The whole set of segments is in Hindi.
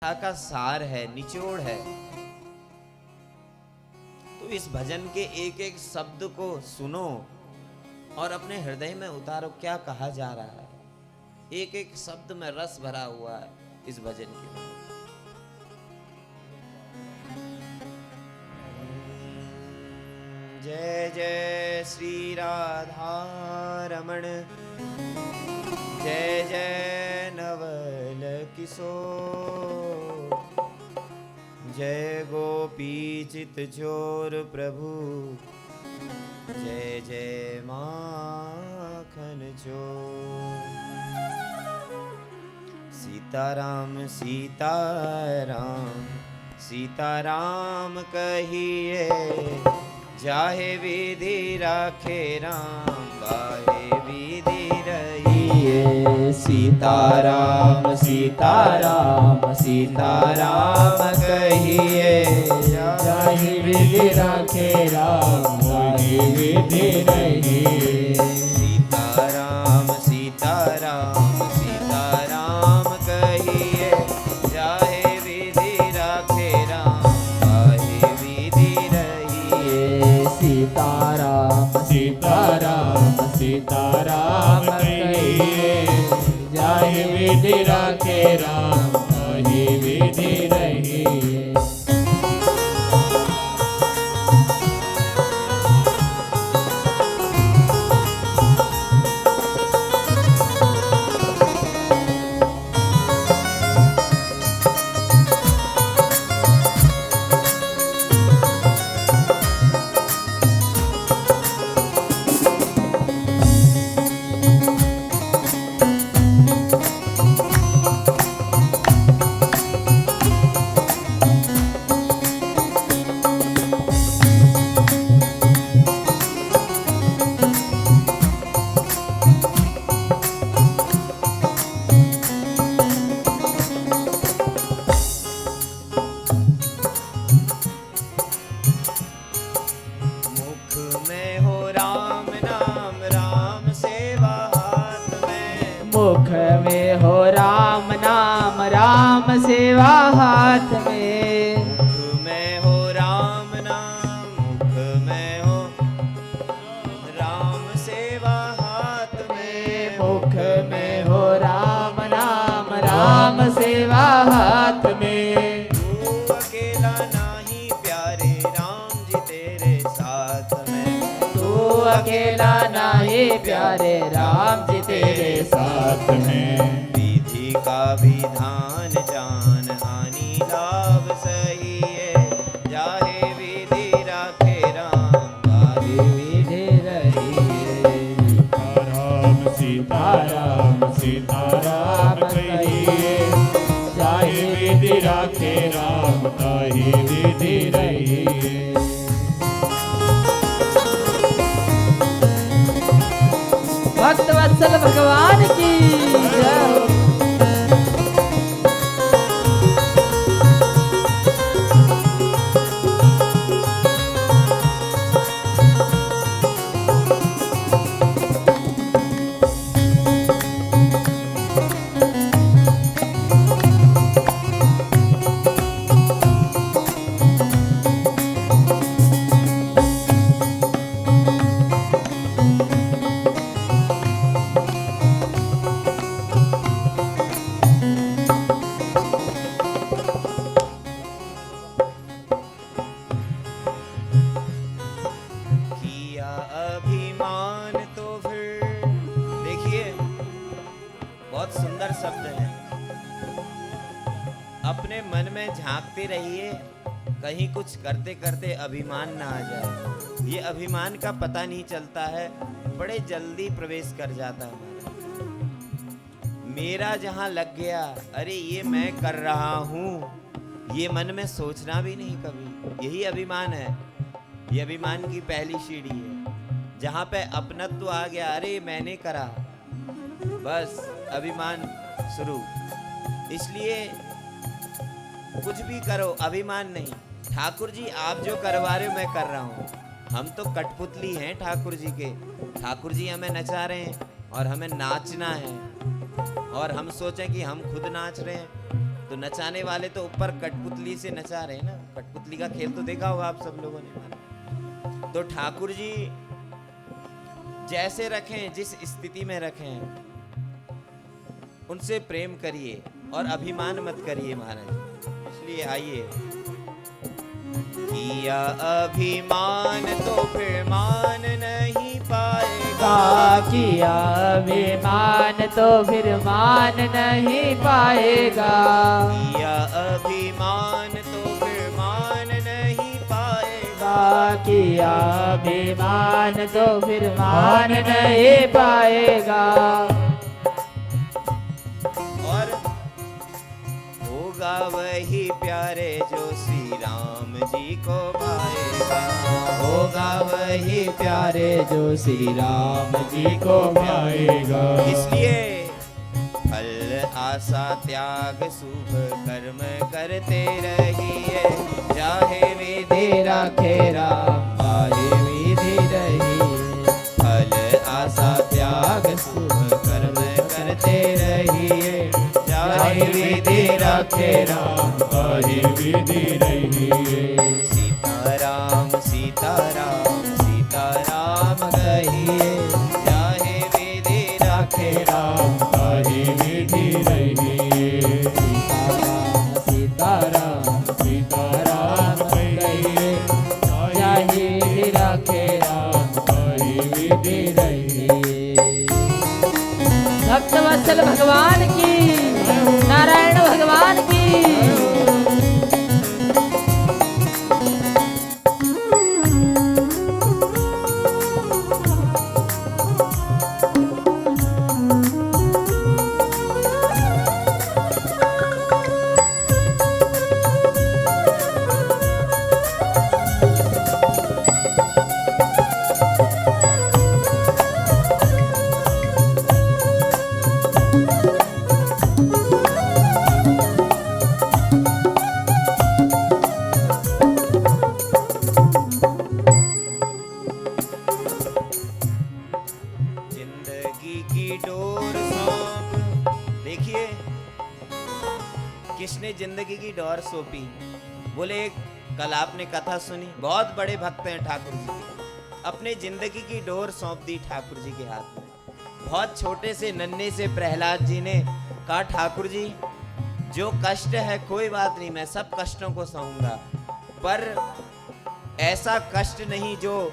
का सार है, निचोड़ है। तो इस भजन के एक एक शब्द को सुनो और अपने हृदय में उतारो, क्या कहा जा रहा है। एक एक शब्द में रस भरा हुआ है इस भजन के। जय जय श्री राधा रमण, जय जय नवल किशोर, जय गोपी चित चोर प्रभु, जय जय माखन चोर। सीताराम सीताराम सीताराम कहिए, जाहे विधि राखे राम, बाहे विधि रहिए। सीताराम सीताराम सीताराम कहिए, जाहि विधि राखे राम, बाहे विधि रहिए। सीताराम सीताराम सीताराम कहिए, जाहे विधि राखे राम, बाहे विधि रहिए। सीताराम सीताराम सीताराम कहिए, जाहि विधि राखे राम, बाहे विधि रहिए। मुख में हो राम नाम, राम सेवा हाथ में। मुख में हो राम नाम, मुख में हो राम सेवा हाथ में। मुख में हो राम नाम, राम सेवा हाथ में। तू अकेला नाही प्यारे राम जी तेरे साथ में। तू अकेला नाही प्यारे राम जी तेरे साथ में। विधि का विधान जान, हानि लाभ सही है, जाहे विधि राखे राम, बाहे विधि रहिए। राम सीताराम सीताराम कहिए, जाहि विधि राखे राम, ताहि विधि रहिए। भक्त वत्सल भगवान की जय। बहुत सुंदर शब्द है। अपने मन में झांकते रहिए, कहीं कुछ करते करते अभिमान ना आ जाए। ये अभिमान का पता नहीं चलता है, बड़े जल्दी प्रवेश कर जाता है। मेरा जहां लग गया, अरे ये मैं कर रहा हूं, ये मन में सोचना भी नहीं कभी। यही अभिमान है। ये अभिमान की पहली सीढ़ी है। जहां पे अपनत्व आ गया, अरे मैंने करा, बस अभिमान शुरू। इसलिए कुछ भी करो, अभिमान नहीं। ठाकुर जी आप जो करवा रहे हो मैं कर रहा हूँ। हम तो कठपुतली हैं ठाकुर जी के। ठाकुर जी हमें नचा रहे हैं और हमें नाचना है, और हम सोचें कि हम खुद नाच रहे हैं। तो नचाने वाले तो ऊपर कठपुतली से नचा रहे हैं ना। कठपुतली का खेल तो देखा होगा आप सब लोगों ने। तो ठाकुर जी जैसे रखें, जिस स्थिति में रखें, उनसे प्रेम करिए और अभिमान मत करिए महाराज। इसलिए आइए, किया अभिमान तो फिर मान नहीं पाएगा। किया अभिमान तो फिर मान नहीं पाएगा। किया अभिमान तो फिर मान नहीं पाएगा। किया अभिमान तो फिर मान नहीं पाएगा। और होगा वही प्यारे जो श्री राम जी को पाएगा। होगा वही प्यारे जो श्री राम जी को पाएगा। इसलिए फल आशा त्याग शुभ कर्म करते रहिए, चाहे विधि रखे राम चाहे विधि रहिए। फल आशा त्याग शुभ कर्म करते रहिए, चाहे विधि रखे राम चाहे विधि रहिए। सीताराम सीताराम सीताराम कहिए, चाहे विधि रखे राम चाहे विधि रहिए। सीताराम सीताराम कहिए, चाहे विधि रखे राम चाहे विधि रहिए। भक्तवत्सल भगवान की, नारायण भगवान की। जिंदगी की डोर सौंप, देखिए किसने जिंदगी की डोर सौंपी। बोले कल आपने कथा सुनी, बहुत बड़े भक्त हैं ठाकुर जी के, अपने जिंदगी की डोर सौंप दी ठाकुर जी के हाथ में। बहुत छोटे से नन्हे से प्रहलाद जी ने कहा, ठाकुर जी जो कष्ट है कोई बात नहीं, मैं सब कष्टों को सहूंगा, पर ऐसा कष्ट नहीं जो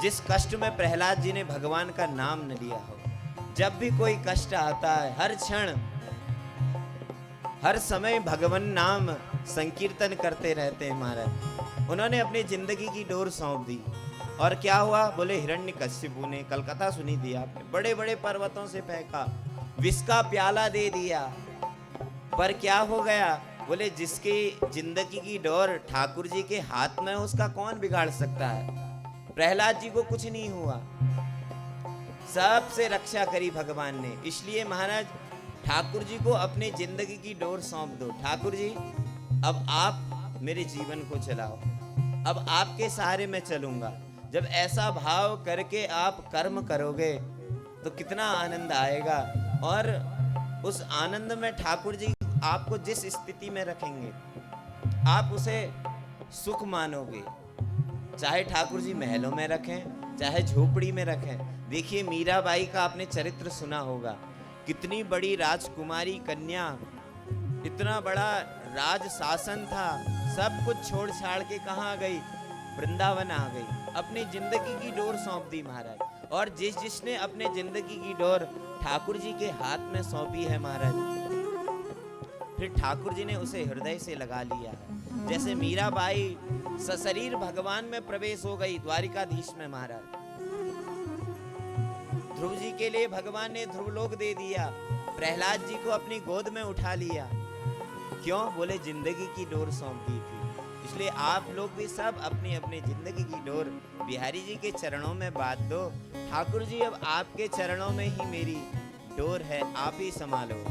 जिस कष्ट में प्रहलाद जी ने भगवान का नाम न लिया हो। जब भी कोई कष्ट आता है, हर क्षण हर समय भगवान नाम संकीर्तन करते रहते हैं महाराज। उन्होंने अपनी जिंदगी की डोर सौंप दी और क्या हुआ। बोले हिरण्यकशिपु ने, कल कथा सुनी थी आपने, बड़े बड़े पर्वतों से फेंका, विष का प्याला दे दिया, पर क्या हो गया। बोले जिसकी जिंदगी की डोर ठाकुर जी के हाथ में, उसका कौन बिगाड़ सकता है। प्रहलाद जी को कुछ नहीं हुआ, सबसे रक्षा करी भगवान ने। इसलिए महाराज ठाकुर जी को अपनी जिंदगी की डोर सौंप दो। ठाकुर जी अब आप मेरे जीवन को चलाओ, अब आपके सहारे मैं चलूंगा। जब ऐसा भाव करके आप कर्म करोगे तो कितना आनंद आएगा, और उस आनंद में ठाकुर जी आपको जिस स्थिति में रखेंगे आप उसे सुख मानोगे। चाहे ठाकुर जी महलों में रखें, चाहे झोपड़ी में रखें। देखिए मीराबाई का आपने चरित्र सुना होगा, कितनी बड़ी राजकुमारी कन्या, इतना बड़ा राज शासन था, सब कुछ छोड़ छाड़ के कहाँ गई, वृंदावन आ गई, अपनी जिंदगी की डोर सौंप दी महाराज। और जिसने अपने जिंदगी की डोर ठाकुर जी के हाथ में सौंपी है महाराज, फिर ठाकुर जी ने उसे हृदय से लगा लिया है। जैसे मीराबाई सशरीर भगवान में प्रवेश हो गई द्वारिकाधीश में महाराज। ध्रुव जी के लिए भगवान ने ध्रुवलोक दे दिया, प्रहलाद जी को अपनी गोद में उठा लिया। क्यों? बोले जिंदगी की डोर सौंप दी थी। इसलिए आप लोग भी सब अपनी अपनी जिंदगी की डोर बिहारी जी के चरणों में बांध दो। ठाकुर जी अब आपके चरणों में ही मेरी डोर है, आप ही संभालो।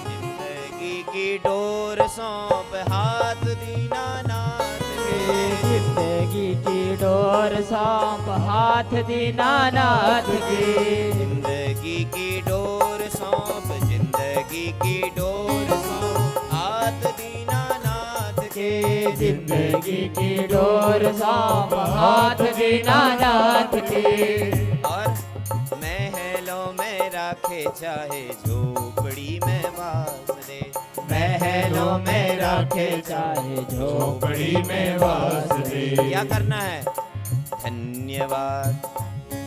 जिंदगी की डोर सौंप हाथ दीनानाथ के, जिंदगी की डोर सौंप हाथ दीनानाथ के। जिंदगी की डोर सौंप, जिंदगी की डोर सौंप के जिंदगी की डोर साम हाथ बिना नाथ के। और महलों में राखे चाहे झोपड़ी में वास दे, महलों में रखे चाहे झोपड़ी में वास दे। क्या करना है? धन्यवाद।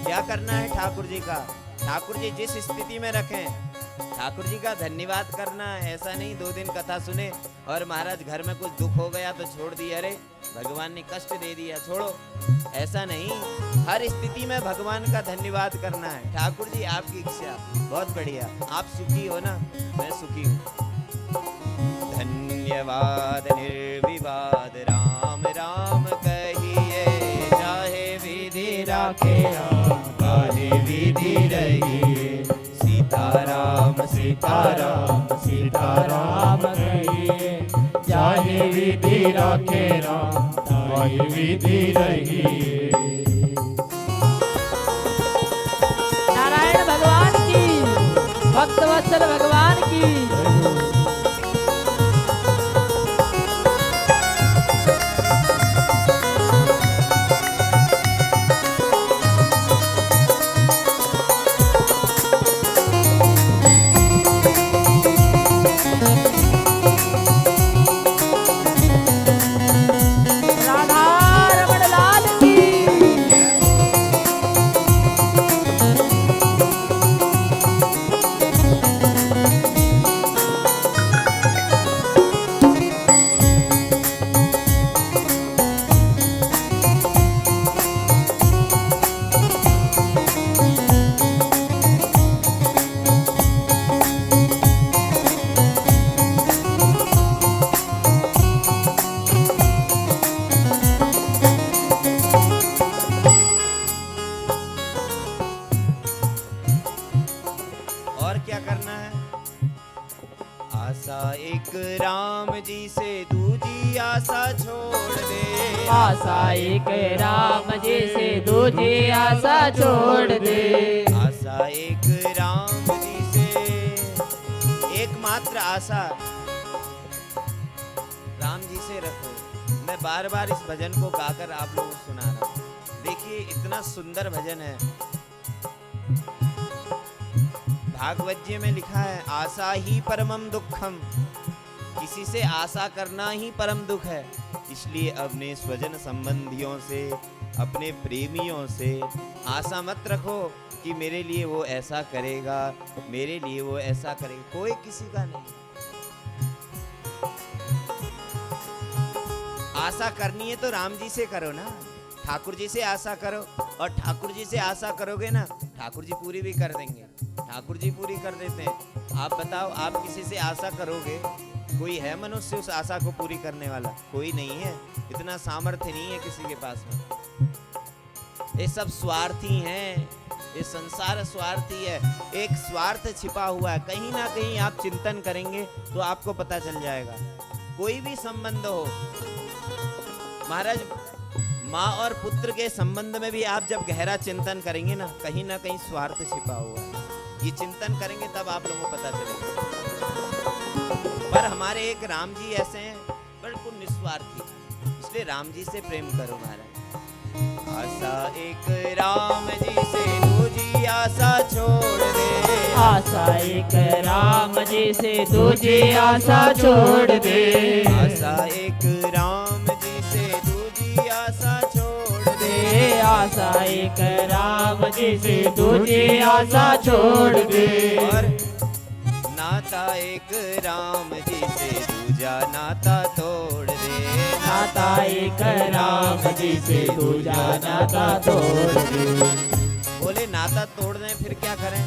क्या करना है ठाकुर जी का? ठाकुर जी जिस स्थिति में रखें, ठाकुर जी का धन्यवाद करना है। ऐसा नहीं 2 दिन कथा सुने और महाराज घर में कुछ दुख हो गया तो छोड़ दिया, अरे भगवान ने कष्ट दे दिया छोड़ो, ऐसा नहीं। हर स्थिति में भगवान का धन्यवाद करना है। ठाकुर जी आपकी इच्छा बहुत बढ़िया, आप सुखी हो ना, मैं सुखी हूँ। धन्यवाद निर्विवाद राम राम कहिए, चाहे विधि राखे राम काहे विधि रहिए। सीताराम सीताराम सीताराम कहिए, चाहे विधि राखे राम ताहि विधि रहिए। नारायण भगवान की, भक्तवत्सल भगवान की। और क्या करना है? आशा एक राम जी से दूजी आशा छोड़ दे, आशा एक राम जी से दूजी आशा छोड़ दे। आशा एक राम जी से, एकमात्र आशा राम जी से रखो। मैं बार बार इस भजन को गाकर आप लोगों को सुना रहा हूँ। देखिए इतना सुंदर भजन है। भागवत में लिखा है, आशा ही परमम दुखम, किसी से आशा करना ही परम दुख है। इसलिए अपने स्वजन संबंधियों से, अपने प्रेमियों से आशा मत रखो कि मेरे लिए वो ऐसा करेगा, मेरे लिए वो ऐसा करेगा। कोई किसी का नहीं। आशा करनी है तो राम जी से करो ना, ठाकुर जी से आशा करो। और ठाकुर जी से आशा करोगे ना, ठाकुर जी पूरी भी कर देंगे। ठाकुर जी पूरी कर देते हैं। आप बताओ, आप किसी से आशा करोगे, कोई है मनुष्य उस आशा को पूरी करने वाला? कोई नहीं है। इतना सामर्थ्य नहीं है किसी के पास में। ये सब स्वार्थी हैं, ये संसार स्वार्थी है। एक स्वार्थ छिपा हुआ है। कहीं ना कहीं आप चिंतन करेंगे तो आपको पता चल जाएगा। कोई भी संबंध हो, महाराज माँ और पुत्र के संबंध में भी आप जब गहरा चिंतन करेंगे ना कहीं स्वार्थ छिपा हुआ है। ये चिंतन करेंगे तब आप लोगों को पता चलेगा। पर हमारे एक राम जी ऐसे हैं, बिल्कुल निस्वार्थी, इसलिए राम जी से प्रेम करो महाराज। आशा एक राम जी से दूजी आशा छोड़ दे, आशा एक राम जी से दूजी आशा छोड़ दे। आशा एक राम जी से दूजी आशा छोड़ दे, आशा एक राम जी से दूजी आशा छोड़ दे। और नाता एक राम जी से दूजा नाता तोड़ दे, नाता एक राम जी से दूजा नाता तोड़ दे। बोले नाता तोड़ दें फिर क्या करें?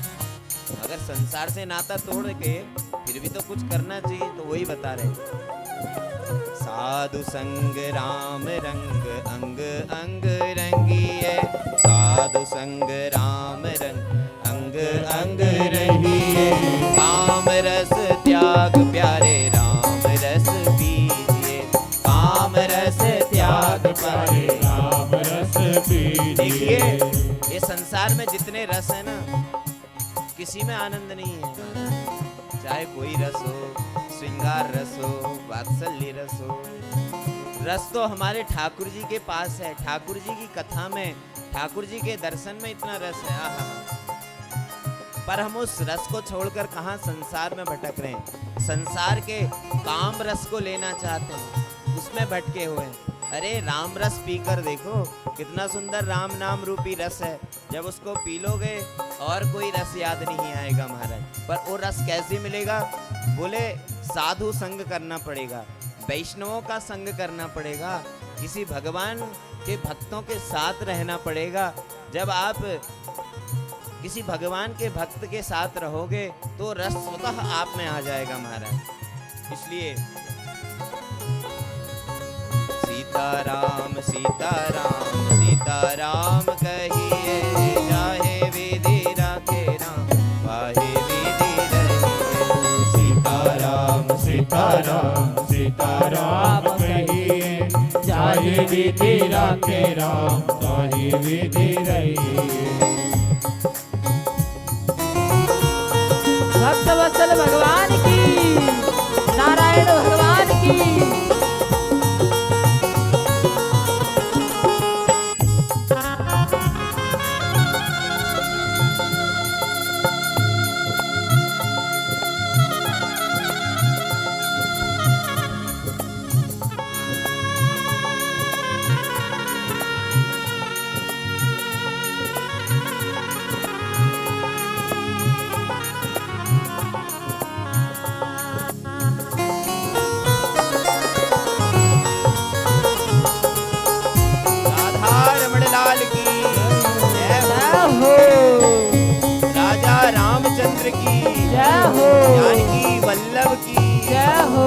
अगर संसार से नाता तोड़ के फिर भी तो कुछ करना चाहिए, तो वही बता रहे। साधु संग राम रंग अंग अंग रंगिए, साधु संग राम रंग अंग अंग रंगिए। काम रस त्याग प्यारे राम रस पीजिए, काम रस त्याग प्यारे राम रस पीजिए। देखिए ये संसार में जितने रस है ना, किसी में आनंद नहीं है। चाहे कोई रस हो, श्रृंगार रसो वात्सल्य रसो। रस तो हमारे ठाकुर जी के पास है। ठाकुर जी की कथा में, ठाकुर जी के दर्शन में इतना रस है। आहा, पर हम उस रस को छोड़कर कहाँ संसार में भटक रहे हैं। संसार के काम रस को लेना चाहते हैं, उसमें भटके हुए हैं। अरे राम रस पीकर देखो, कितना सुंदर राम नाम रूपी रस है। जब उसको पी लोगे और कोई रस याद नहीं आएगा महाराज। पर वो रस कैसे मिलेगा? बोले साधु संग करना पड़ेगा, वैष्णवों का संग करना पड़ेगा, किसी भगवान के भक्तों के साथ रहना पड़ेगा। जब आप किसी भगवान के भक्त के साथ रहोगे तो रस स्वतः आप में आ जाएगा महाराज। इसलिए सीताराम सीताराम सीताराम कहिए, चाहे विधि राखे राम वाहे विधि रहिए। सीताराम सीताराम सीताराम कहिए, चाहे विधि राखे राम ताहि विधि रहिए। भक्त वत्सल भगवान की, नारायण भगवान की। राजा रामचंद्र की जय हो, जानकी वल्लभ की जय हो।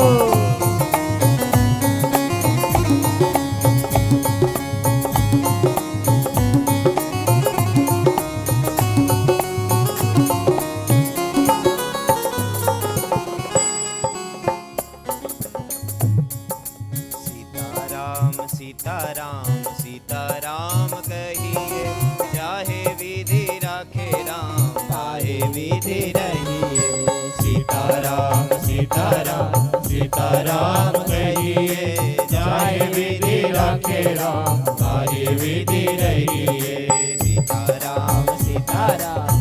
सीताराम सीताराम सीताराम कहिए, चाहे विधि राखे राम वाहे विधि रहिए। सीताराम सीताराम सीताराम कहिए, चाहे विधि राखे राम ताहि विधि रहिए। सीताराम सीताराम